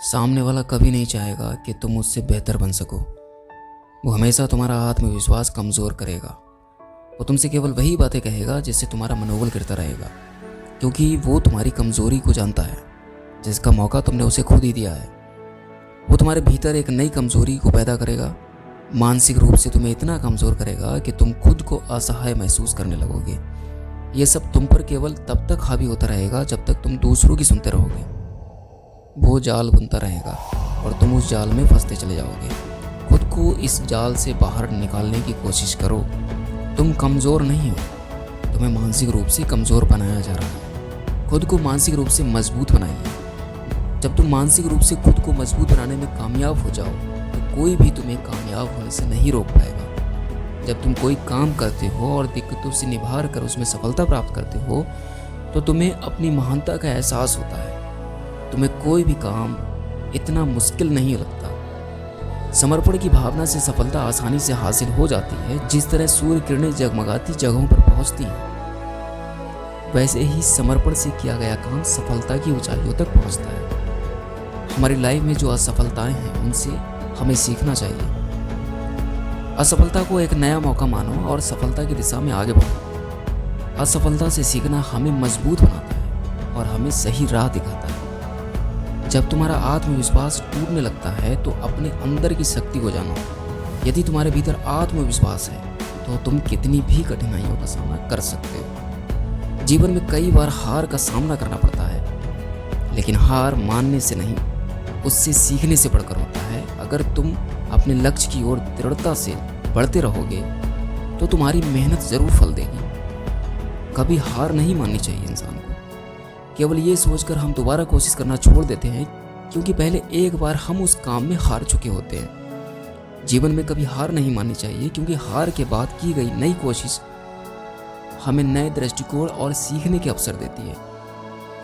सामने वाला कभी नहीं चाहेगा कि तुम उससे बेहतर बन सको। वो हमेशा तुम्हारा आत्मविश्वास कमज़ोर करेगा। वो तुमसे केवल वही बातें कहेगा जिससे तुम्हारा मनोबल गिरता रहेगा, क्योंकि वो तुम्हारी कमज़ोरी को जानता है, जिसका मौका तुमने उसे खुद ही दिया है। वो तुम्हारे भीतर एक नई कमज़ोरी को पैदा करेगा, मानसिक रूप से तुम्हें इतना कमज़ोर करेगा कि तुम खुद को असहाय महसूस करने लगोगे। ये सब तुम पर केवल तब तक हावी होता रहेगा जब तक तुम दूसरों की सुनते रहोगे। वो जाल बुनता रहेगा और तुम उस जाल में फंसते चले जाओगे। खुद को इस जाल से बाहर निकालने की कोशिश करो। तुम कमज़ोर नहीं हो, तुम्हें मानसिक रूप से कमज़ोर बनाया जा रहा है। खुद को मानसिक रूप से मजबूत बनाइए। जब तुम मानसिक रूप से खुद को मजबूत बनाने में कामयाब हो जाओ तो कोई भी तुम्हें कामयाब होने से नहीं रोक पाएगा। जब तुम कोई काम करते हो और दिक्कतों से निभार कर उसमें सफलता प्राप्त करते हो तो तुम्हें अपनी महानता का एहसास होता है। तुम्हें कोई भी काम इतना मुश्किल नहीं लगता। समर्पण की भावना से सफलता आसानी से हासिल हो जाती है। जिस तरह सूर्य किरणें जगमगाती जगहों पर पहुंचती हैं, वैसे ही समर्पण से किया गया काम सफलता की ऊंचाइयों तक पहुंचता है। हमारी लाइफ में जो असफलताएं हैं उनसे हमें सीखना चाहिए। असफलता को एक नया मौका मानो और सफलता की दिशा में आगे बढ़ो। असफलता से सीखना हमें मजबूत बनाता है और हमें सही राह दिखाता है। जब तुम्हारा आत्मविश्वास टूटने लगता है तो अपने अंदर की शक्ति को जानो। यदि तुम्हारे भीतर आत्मविश्वास है तो तुम कितनी भी कठिनाइयों का सामना कर सकते हो। जीवन में कई बार हार का सामना करना पड़ता है, लेकिन हार मानने से नहीं, उससे सीखने से बढ़कर होता है। अगर तुम अपने लक्ष्य की ओर दृढ़ता से बढ़ते रहोगे तो तुम्हारी मेहनत जरूर फल देगी। कभी हार नहीं माननी चाहिए इंसान को। केवल ये सोचकर हम दोबारा कोशिश करना छोड़ देते हैं क्योंकि पहले एक बार हम उस काम में हार चुके होते हैं। जीवन में कभी हार नहीं माननी चाहिए, क्योंकि हार के बाद की गई नई कोशिश हमें नए दृष्टिकोण और सीखने के अवसर देती है।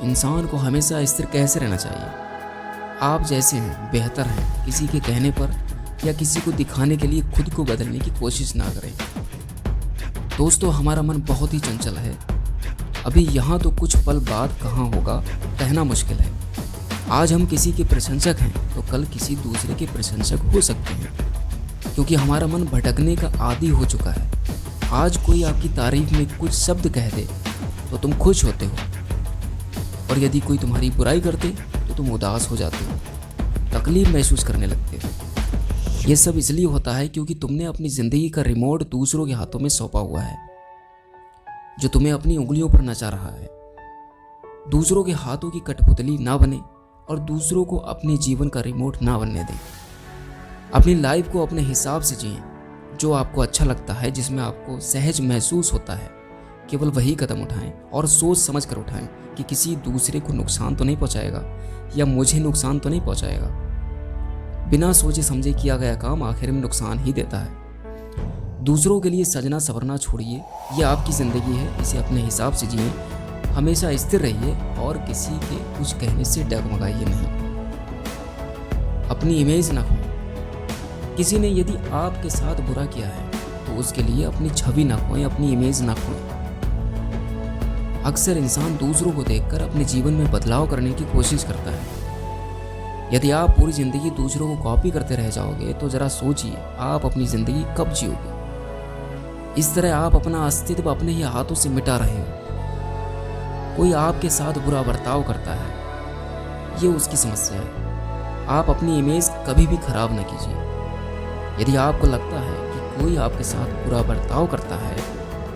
इंसान को हमेशा स्थिर कैसे रहना चाहिए। आप जैसे हैं बेहतर हैं। किसी के कहने पर या किसी को दिखाने के लिए खुद को बदलने की कोशिश ना करें। दोस्तों, हमारा मन बहुत ही चंचल है। अभी यहाँ तो कुछ पल बाद कहाँ होगा कहना मुश्किल है। आज हम किसी के प्रशंसक हैं तो कल किसी दूसरे के प्रशंसक हो सकते हैं, क्योंकि हमारा मन भटकने का आदी हो चुका है। आज कोई आपकी तारीफ में कुछ शब्द कह दे तो तुम खुश होते हो, और यदि कोई तुम्हारी बुराई करते तो तुम उदास हो जाते हो, तकलीफ महसूस करने लगते हो। ये सब इसलिए होता है क्योंकि तुमने अपनी ज़िंदगी का रिमोट दूसरों के हाथों में सौंपा हुआ है, जो तुम्हें अपनी उंगलियों पर नचा रहा है। दूसरों के हाथों की कठपुतली ना बने और दूसरों को अपने जीवन का रिमोट ना बनने दें। अपनी लाइफ को अपने हिसाब से जिएं। जो आपको अच्छा लगता है, जिसमें आपको सहज महसूस होता है, केवल वही कदम उठाएं और सोच समझ कर उठाएं कि किसी दूसरे को नुकसान तो नहीं पहुंचाएगा या मुझे नुकसान तो नहीं पहुंचाएगा। बिना सोचे समझे किया गया काम आखिर में नुकसान ही देता है। दूसरों के लिए सजना संवरना छोड़िए। यह आपकी ज़िंदगी है, इसे अपने हिसाब से जिए। हमेशा स्थिर रहिए और किसी के कुछ कहने से डगमगाइए नहीं। अपनी इमेज ना खोएं। किसी ने यदि आपके साथ बुरा किया है तो उसके लिए अपनी छवि ना खोएं, अपनी इमेज ना खोएं। अक्सर इंसान दूसरों को देखकर अपने जीवन में बदलाव करने की कोशिश करता है। यदि आप पूरी ज़िंदगी दूसरों को कॉपी करते रह जाओगे तो ज़रा सोचिए आप अपनी ज़िंदगी कब जियोगे। इस तरह आप अपना अस्तित्व अपने ही हाथों से मिटा रहे हो। कोई आपके साथ बुरा बर्ताव करता है, ये उसकी समस्या है। आप अपनी इमेज कभी भी खराब न कीजिए। यदि आपको लगता है कि कोई आपके साथ बुरा बर्ताव करता है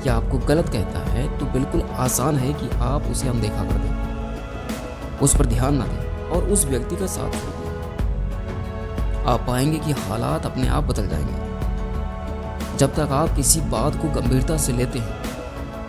या आपको गलत कहता है तो बिल्कुल आसान है कि आप उसे अनदेखा कर दें, उस पर ध्यान न दें और उस व्यक्ति का साथ छोड़ दें। आप पाएंगे कि हालात अपने आप बदल जाएंगे। जब तक आप किसी बात को गंभीरता से लेते हैं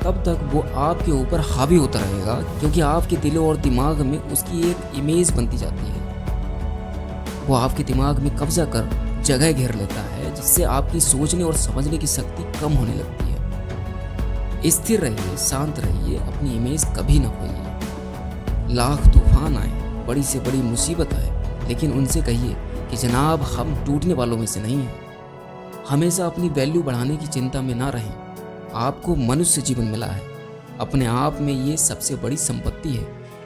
तब तक वो आपके ऊपर हावी होता रहेगा, क्योंकि आपके दिल और दिमाग में उसकी एक इमेज बनती जाती है। वो आपके दिमाग में कब्जा कर जगह घेर लेता है, जिससे आपकी सोचने और समझने की शक्ति कम होने लगती है। स्थिर रहिए, शांत रहिए, अपनी इमेज कभी न खोइए। लाख तूफान आए, बड़ी से बड़ी मुसीबत आए, लेकिन उनसे कहिए कि जनाब हम टूटने वालों में से नहीं हैं। हमेशा अपनी वैल्यू बढ़ाने की चिंता में ना रहें। आपको मनुष्य जीवन मिला है, अपने आप में ये सबसे बड़ी संपत्ति है।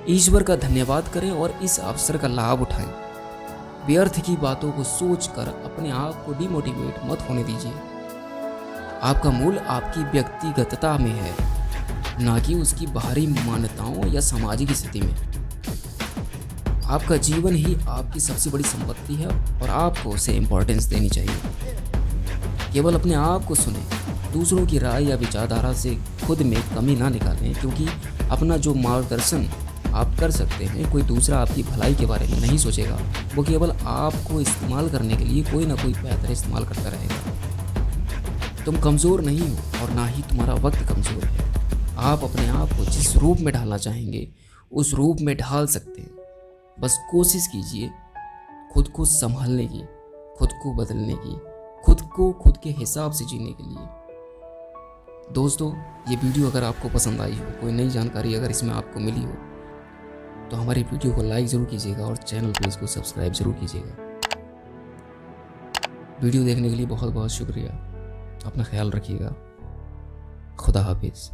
ईश्वर का धन्यवाद करें और इस अवसर का लाभ उठाएं। व्यर्थ की बातों को सोचकर अपने आप को डिमोटिवेट मत होने दीजिए। आपका मूल आपकी व्यक्तिगतता में है, ना कि उसकी बाहरी मान्यताओं या सामाजिक स्थिति में। आपका जीवन ही आपकी सबसे बड़ी संपत्ति है और आपको उसे इम्पोर्टेंस देनी चाहिए। केवल अपने आप को सुने, दूसरों की राय या विचारधारा से खुद में कमी ना निकालें, क्योंकि अपना जो मार्गदर्शन आप कर सकते हैं कोई दूसरा आपकी भलाई के बारे में नहीं सोचेगा। वो केवल आपको इस्तेमाल करने के लिए कोई ना कोई बेहतर इस्तेमाल करता रहेगा। तुम कमज़ोर नहीं हो और ना ही तुम्हारा वक्त कमज़ोर है। आप अपने आप को जिस रूप में ढालना चाहेंगे उस रूप में ढाल सकते हैं। बस कोशिश कीजिए खुद को संभालने की, खुद को बदलने की, खुद को खुद के हिसाब से जीने के लिए। दोस्तों, ये वीडियो अगर आपको पसंद आई हो, कोई नई जानकारी अगर इसमें आपको मिली हो, तो हमारी वीडियो को लाइक ज़रूर कीजिएगा और चैनल पेज को सब्सक्राइब ज़रूर कीजिएगा। वीडियो देखने के लिए बहुत बहुत शुक्रिया। अपना ख्याल रखिएगा। खुदा हाफिज़।